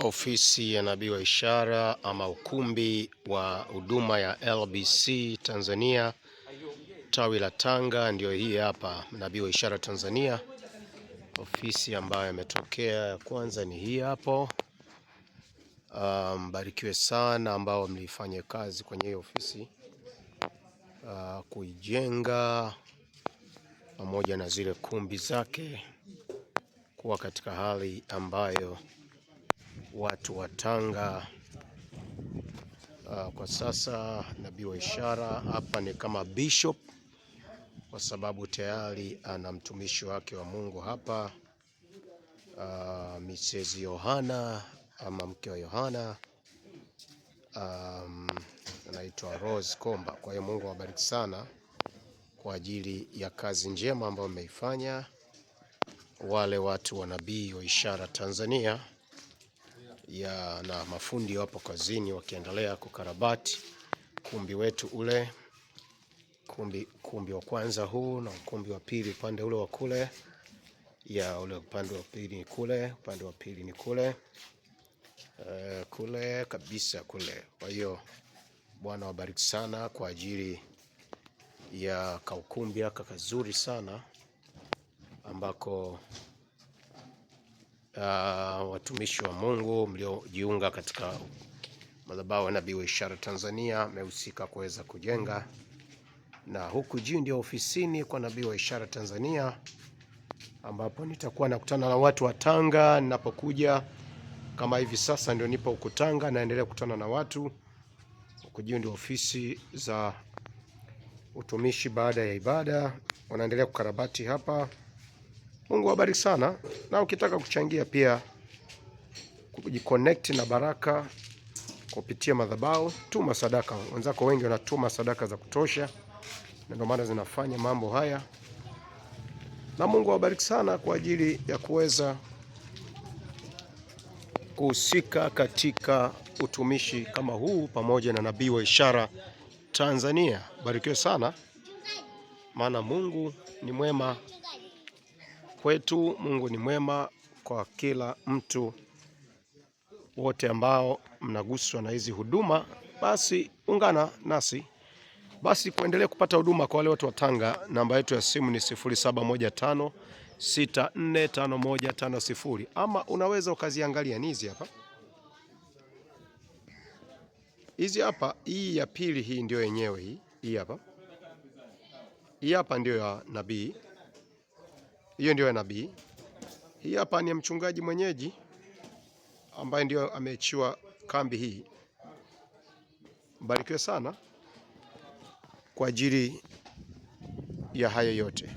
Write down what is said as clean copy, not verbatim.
Ofisi ya Nabii wa Ishara ama ukumbi wa huduma ya LBC Tanzania tawi la Tanga, ndio hii hapa, Nabii wa Ishara Tanzania. Ofisi ambayo imetokea ya kwanza ni hii hapo. Mbarikiwe sana ambao mlifanya kazi kwenye hii ofisi kuijenga pamoja na zile kumbi zake kuwa katika hali ambayo watu wa Tanga kwa sasa. Nabii wa Ishara hapa ni kama bishop, kwa sababu tayari ana mtumishi wake wa Mungu hapa, Mrs. Yohana ama mke wa Yohana, anaitwa Rose Komba. Kwa hiyo Mungu awabariki sana kwa ajili ya kazi njema ambayo mmeifanya, wale watu wa Nabii wa Ishara Tanzania na mafundi wapo kazini wakiendelea kukarabati kumbi wetu ule, kumbi wa kwanza huu na kumbi wa pili upande ule wa kule, ule upande wa pili ni kule, upande wa pili ni kule, kule kabisa kule. Kwa hiyo Bwana wabariki sana kwa ajili ya kaukumbi aka kazuri sana ambako watumishi wa Mungu mliojiunga katika madhabahu ya Nabii wa Ishara Tanzania mehusika kuweza kujenga. Na huku juu ndio ofisini kwa Nabii wa Ishara Tanzania, ambapo nitakuwa nakutana na watu wa Tanga ninapokuja. Kama hivi sasa ndio nipo huko Tanga, naendelea kukutana na watu. Huku juu ndio ofisi za utumishi baada ya ibada, wanaendelea kukarabati hapa. Mungu awabariki sana. Na ukitaka kuchangia pia kujiconnect na baraka kupitia madhabahu, tuma sadaka. Wenzako wengi wanatuma sadaka za kutosha, na ndio maana zinafanya mambo haya. Na Mungu awabariki sana kwa ajili ya kuweza kuhusika katika utumishi kama huu pamoja na Nabii wa Ishara Tanzania. Barikiwe sana, maana Mungu ni mwema kwetu. Mungu ni mwema kwa kila mtu. Wote ambao mnaguswa na hizi huduma, basi ungana nasi basi kuendelea kupata huduma. Kwa wale watu wa Tanga, namba yetu ya simu ni 0715645150, ama unaweza ukaziangalia hizi hapa. Hizi hapa, hii ya pili, hii ndio yenyewe hii hapa. Hii hapa ndio ya nabii. Hiyo ndio ya nabii. Hii hapa ni ya mchungaji mwenyeji ambaye ndio ameachiwa kambi hii. Mbarikiwe sana kwa ajili ya haya yote.